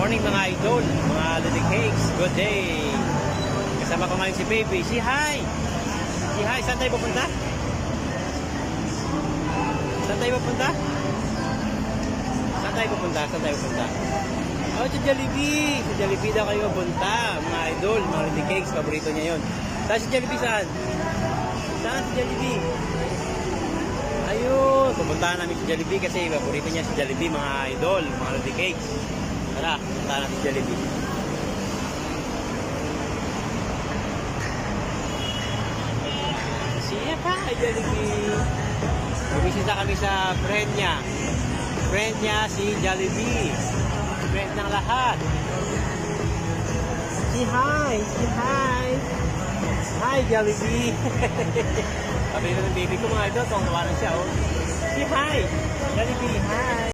morning mga idol, mga Lodi Cakes. Good day. Kasama ko ngayon si Baby. Si hi. Si hi. Saan tayo pupunta? Saan tayo pupunta? Saan tayo pupunta? Saan tayo pupunta? Oh, sa Jollibee. Sa Jollibee daw kayo pupunta. Mga idol, mga Lodi Cakes. Paborito niya yun. Saan si Jollibee? Saan? Saan si Jollibee? Ayun. Pupuntahan namin si Jollibee kasi paborito niya si Jollibee, mga idol, mga Lodi Cakes. Tara, punta natin si Jollibee. Siya pa, Jollibee. Bumisita kami sa friend niya. Friend niya si Jollibee. Friend ng lahat. Si hi. Si hi. Hi, Jollibee. Sabi na ng baby ko mga ito, tuwang-tuwa na siya. Oh. Si hi. Jollibee, hi.